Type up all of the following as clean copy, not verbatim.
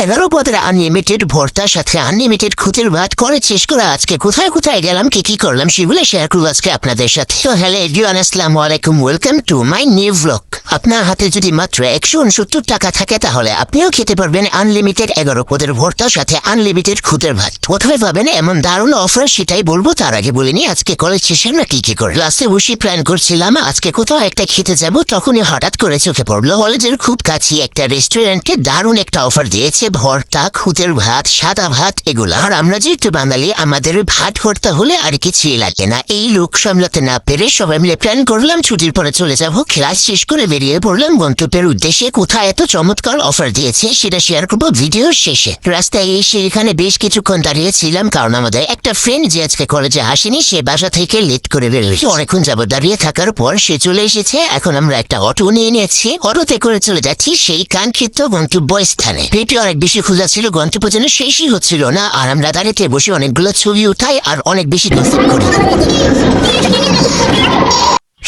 11 পদের আনলিমিটেড ভর্তার সাথে আনলিমিটেড খুদের ভাত করে শেষ করে আজকে কোথায় কোথায় গেলাম কি করলাম সেগুলো শেয়ার করবো আজকে আপনাদের সাথে। তো হ্যালো এভরিওয়ান, আসসালামু আলাইকুম, welcome to my new blog. আপনার হাতে যদি মাত্র 169 টাকা থাকে তাহলে আপনিও খেতে পারবেন আনলিমিটেড 11 পদের ভর্তার সাথে আনলিমিটেড খুদের ভাত। কোথায় পাবেন এমন দারুণ অফার সেটাই বলবো, তার আগে বলিনি আজকে কলেজ শেষে আমরা কি করে লাস্টে বসে প্ল্যান করছিলাম আজকে কোথাও একটা খেতে যাব, তখনই হঠাৎ করে চোখে পড়লো কলেজের খুব কাছে একটা রেস্টুরেন্টে দারুণ একটা অফার দিয়েছে ভর্তা, খুদের ভাত, সাদা ভাত এগুলা। আর আমরা যেহেতু বাঙালি আমাদের ভাত ভর্তা হলে আর কিছুই লাগে না। এই লোক সামলাতে না পেরে সবাই মিলে প্ল্যান করলাম ছুটির পরে চলে যাব। ক্লাস শেষ করে বেরিয়ে পড়লাম গন্তব্যের উদ্দেশ্যে। কোথায় এত চমৎকার অফার দিয়েছে সেটা শেয়ার করবো ভিডিও শেষে। রাস্তায় এসে এখানে বেশ কিছুক্ষণ দাঁড়িয়েছিলাম কারণ আমাদের একটা ফ্রেন্ড যে আজকে কলেজে আসেনি সে বাসা থেকে লেট করে বেরোয়েছে। অনেকক্ষণ যাবো দাঁড়িয়ে থাকার পর সে চলে এসেছে। এখন আমরা একটা অটো নিয়ে নিয়েছি, অটোতে করে চলে যাচ্ছি সেই কাঙ্ক্ষিত গন্তব্য স্থানে। পেটে অনেক বেশি খোঁজা ছিল, গন্তব্য যেন শেষই হচ্ছিল না। আর আমরা দাঁড়িয়ে বসে অনেকগুলো ছবি উঠাই আর অনেক বেশি গসিপ করি।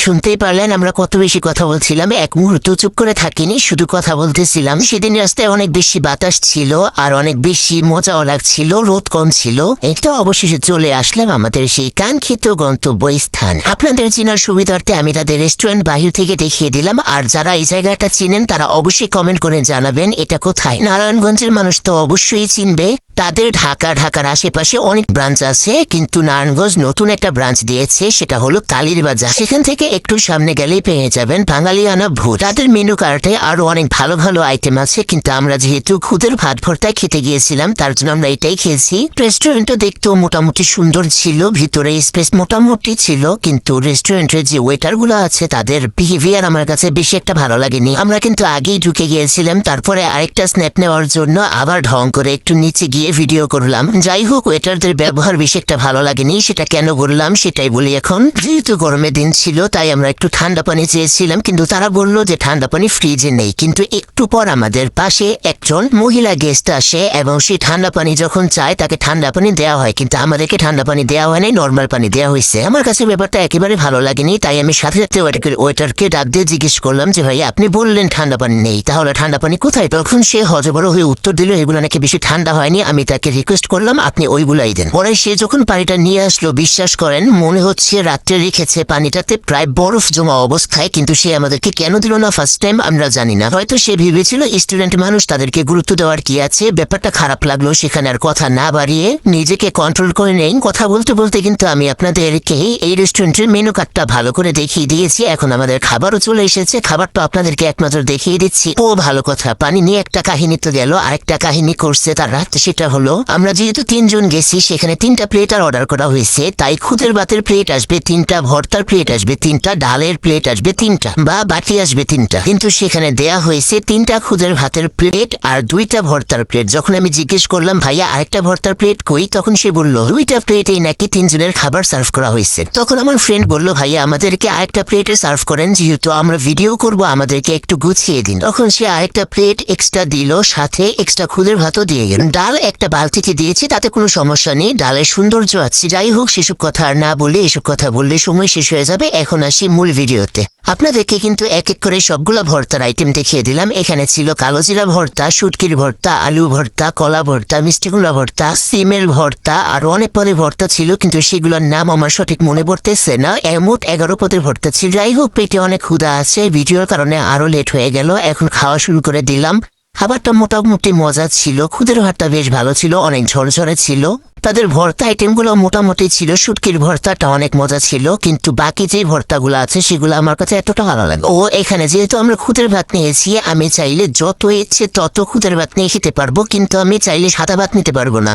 শুনতেই পারলেন আমরা কত বেশি কথা বলছিলাম, এক মুহূর্ত চুপ করে থাকিনি, শুধু কথা বলতেছিলাম। সেদিন রাস্তায় অনেক বেশি বাতাস ছিল আর অনেক বেশি মজাও লাগছিল, রোদ কম ছিল। এটা অবশেষে চলে আসলাম আমাদের সেই কাঙ্ক্ষিত গন্তব্য স্থান। আপনাদের চেনার সুবিধার্থে আমি তাদের রেস্টুরেন্ট বাহির থেকে দেখিয়ে দিলাম। আর যারা এই জায়গাটা চিনেন তারা অবশ্যই কমেন্ট করে জানাবেন এটা কোথায়। নারায়ণগঞ্জের মানুষ তো অবশ্যই চিনবে, তাদের ঢাকার আশেপাশে অনেক ব্রাঞ্চ আছে, কিন্তু নারায়ণগঞ্জ নতুন একটা ব্রাঞ্চ দিয়েছে, সেটা হলো কালীর বাজার। সেখান থেকে একটু সামনে গেলেই পেয়ে যাবেন বাঙালিয়ানা ভূত। তাদের মেনু কার্ডে আরো অনেক ভালো ভালো আইটেম আছে, কিন্তু আমরা যেহেতু খুদের ভাত ভর্তায় খেতে গিয়েছিলাম তার জন্য আমরা এটাই খেয়েছি। রেস্টুরেন্টটা দেখতেও মোটামুটি সুন্দর ছিল, ভিতরে স্পেস মোটামুটি ছিল, কিন্তু রেস্টুরেন্টের যে ওয়েটার গুলো আছে তাদের বিহেভিয়ার আমার কাছে বেশি একটা ভালো লাগেনি। আমরা কিন্তু আগেই ঢুকে গিয়েছিলাম, তারপরে আরেকটা স্ন্যাপ নেওয়ার জন্য আবার ঢং করে একটু নিচে গিয়ে ভিডিও করলাম। যাই হোক, ওয়েটারদের ব্যবহার বেশি একটা ভালো লাগেনি। সেটা কেন করলাম সেটাই বলি এখন। যেহেতু গরমের দিন ছিল তাই আমরা একটু ঠান্ডা পানি চেয়েছিলাম, কিন্তু তারা বললো যে ঠান্ডা পানি ফ্রিজে নেই। কিন্তু একটু পর আমাদের পাশে একজন মহিলা গেস্ট আসে এবং সেই ঠান্ডা পানি যখন চায় তাকে ঠান্ডা পানি দেওয়া হয়, কিন্তু আমাদেরকে ঠান্ডা পানি দেওয়া হয় নাই, নর্মাল পানি দেওয়া হয়েছে। আমার কাছে ব্যাপারটা একেবারে ভালো লাগেনি, তাই আমি সাথে সাথে ওয়েটারকে ডাক দিয়ে জিজ্ঞেস করলাম যে ভাই আপনি বললেন ঠান্ডা পানি নেই, তাহলে ঠান্ডা পানি কোথায়? তখন সে হজবড় হয়ে উত্তর দিল এগুলো নাকি বেশি ঠান্ডা হয়নি। আমি তাকে রিকোয়েস্ট করলাম আপনি ওইগুলাই দেন। পরে সে যখন পানিটা নিয়ে আসলো, বিশ্বাস করেন মনে হচ্ছে রাত্রে রেখেছে, পানিটাতে প্রায় বরফ জমা অবস্থায়, কিন্তু সে আমাদেরকে কেন দিল না ফার্স্ট টাইম আমরা জানি না। হয়তো সে ভেবেছিল স্টুডেন্ট মানুষ, তাদেরকে গুরুত্ব দেওয়ার কি আছে। ব্যাপারটা খারাপ লাগলো, সেখানে আর কথা না বাড়িয়ে নিজেকে কন্ট্রোল করে নেই। কথা বলতে বলতে কিন্তু আমি আপনাদেরকে এই রেস্টুরেন্টের মেনু কার্ডটা ভালো করে দেখিয়ে দিয়েছি। এখন আমাদের খাবারও চলে এসেছে, খাবারটা আপনাদেরকে একমাত্র দেখিয়ে দিচ্ছি। ও ভালো কথা, পানি নিয়ে একটা কাহিনী তো গেল, আরেকটা কাহিনী করছে তারা। সেটা হলো আমরা যেহেতু 3 জন গেছি সেখানে 3টা প্লেট আর অর্ডার করা হয়েছে, তাই খুদের ভাতের প্লেট আসবে 3টা, ভর্তার প্লেট আসবে 3টা, ডালের প্লেট আসবে 3টা বা বাটি আসবে 3টা। কিন্তু সেখানে দেয়া হয়েছে 3টা খুদের ভাতের প্লেট আর 2টা ভর্তার প্লেট। যখন আমি জিজ্ঞেস করলাম ভাইয়া আরেকটা ভর্তার প্লেট কই, তখন সে বলল 2টা প্লেটেই নাকি 3 জনের খাবার সার্ভ করা হয়েছে। তখন আমার ফ্রেন্ড বলল ভাইয়া আমাদেরকে আরেকটা প্লেটে সার্ভ করেন, যেহেতু আমরা ভিডিও করব আমাদেরকে একটু গুছিয়ে দিন। তখন সে আরেকটা প্লেট এক্সট্রা দিল, সাথে এক্সট্রা খুদের ভাতও দিয়ে গেল। ডাল একটা বালতিতে দিয়েছি, তাতে কোনো সমস্যা নেই, ডালের সৌন্দর্য আছে। যাই হোক, সেসব কথা আর না বলে, এসব কথা বললে সময় শেষ হয়ে যাবে। এখন আসি মূল ভিডিওতে। আপনাদেরকে কিন্তু এক এক করে সবগুলা ভর্তার আইটেম দেখিয়ে দিলাম। এখানে ছিল কালোজিরা ভর্তা, শুটকির ভর্তা, আলু ভর্তা, কলা ভর্তা, মিষ্টি কুমড়া ভর্তা, সিমের ভর্তা, আর অনেক পদের ভর্তা ছিল, কিন্তু সেগুলোর নাম আমার সঠিক মনে পড়তেছে না। মোট 11 পদের ভর্তা ছিল। যাই হোক, পেটে অনেক ক্ষুধা আছে, ভিডিওর কারণে আরো লেট হয়ে গেল। এখন খাওয়া শুরু করে দিলাম। খাবারটা মোটামুটি মজা ছিল, খুদের ভাতটা বেশ ভালো ছিল, অনেক ঝরঝরে ছিল। তাদের ভর্তা আইটেমগুলো মোটামুটি ছিল, শুটকির ভর্তাটা অনেক মজা ছিল, কিন্তু বাকি যে ভর্তাগুলো আছে সেগুলো আমার কাছে এতটা ভালো লাগে। ও এখানে যেহেতু আমরা খুদের ভাত নিয়েছি, আমি চাইলে যত ইচ্ছে তত খুদের ভাত নিয়ে খেতে পারবো, কিন্তু আমি চাইলে সাদা ভাত নিতে পারবো না।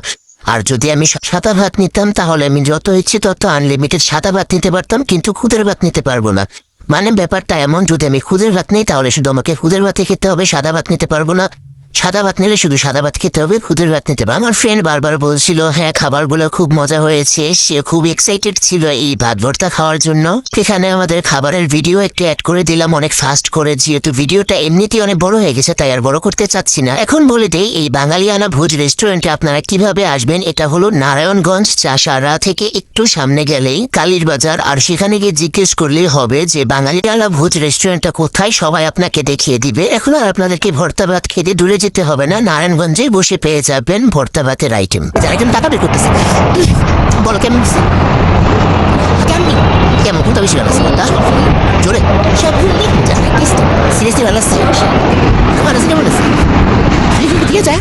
আর যদি আমি সাদা ভাত নিতাম তাহলে আমি যত ইচ্ছে তত আনলিমিটেড সাদা ভাত নিতে পারতাম, কিন্তু খুদের ভাত নিতে পারবো না। মানে ব্যাপারটা এমন, যদি আমি খুদের ভাত নিই তাহলে শুধু আমাকে খুদের ভাতে খেতে হবে, সাদা ভাত নিতে পারবো না। সাদা ভাত নিলে শুধু সাদা ভাত খেতে হবে, খুদের ভাত নিতে হবে। আমার ফ্রেন্ড বারবার বলছিল হ্যাঁ খাবারগুলো খুব মজা হয়েছে, সে খুব এক্সাইটেড ছিল এই ভাত ভর্তা খাওয়ার জন্য। সেখানে আমাদের খাবারের ভিডিও একটু অ্যাড করে দিলাম অনেক ফাস্ট করে, যেহেতু ভিডিওটা এমনিতেই অনেক বড় হয়ে গেছে তাই আর বড় করতে চাচ্ছি না। এখন বলে দেই এই বাঙালিয়ানা ভোজ রেস্টুরেন্টে আপনারা কিভাবে আসবেন। এটা হলো নারায়ণগঞ্জ চাষাড়া থেকে একটু সামনে গেলেই কালীর বাজার, আর সেখানে গিয়ে জিজ্ঞেস করলেই হবে যে বাঙালিয়ানা ভোজ রেস্টুরেন্টটা কোথায়, সবাই আপনাকে দেখিয়ে দিবে। এখন আর আপনাদেরকে ভর্তা ভাত খেতে দূরে যেতে হবে না, নারায়ণগঞ্জে বসে পেয়ে যাবেন ভর্তা ভাতের আইটেম। আইটেম টাকা বের করতেছে, বলো কেমন কেমন কেমন কোনটা বেশি ভালো আছে জোরে সিরিয়াসলি ভালো আছে কেমন আছে ঠিক আছে।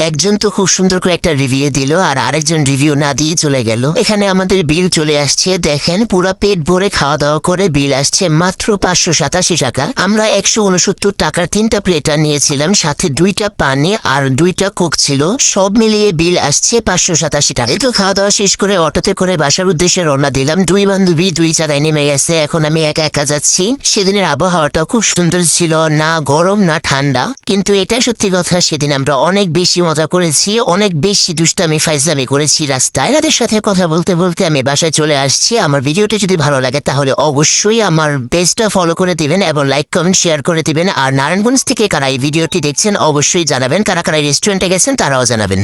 একজন তো খুব সুন্দর করে একটা রিভিউ দিল আর আরেকজন রিভিউ না দিয়ে চলে গেল। এখানে আমাদের বিল চলে আসছে, দেখেন পুরা পেট ভরে খাওয়া দাওয়া করে বিল আসছে মাত্র 587 টাকা। আমরা 169 টাকার 3টা প্লেটার নিয়েছিলাম, সাথে 2টা পানি আর 2টা কোক ছিল, সব মিলিয়ে বিল আসছে 587 টাকা। তো খাওয়া দাওয়া শেষ করে অটোতে করে বাসার উদ্দেশ্যে রওনা দিলাম। 2 বান্ধবী 2 জায়গায় নেমে গেছে, এখন আমি একা একা যাচ্ছি। সেদিনের আবহাওয়াটা খুব সুন্দর ছিল, না গরম না ঠান্ডা, কিন্তু এটা সত্যি কথা, সেদিন আমরা অনেক বেশি মজা করেছি, অনেক বেশি দুষ্টামি ফাইজলামি করেছি রাস্তায়। এনাদের সাথে কথা বলতে বলতে আমি বাসায় চলে আসছি। আমার ভিডিওটা যদি ভালো লাগে তাহলে অবশ্যই আমার পেজটা ফলো করে দিবেন এবং লাইক কমেন্ট শেয়ার করে দিবেন। আর নারায়ণগঞ্জ থেকে কারা এই ভিডিওটি দেখছেন অবশ্যই জানাবেন, কারা কারা রেস্টুরেন্টে গেছেন তারাও জানাবেন।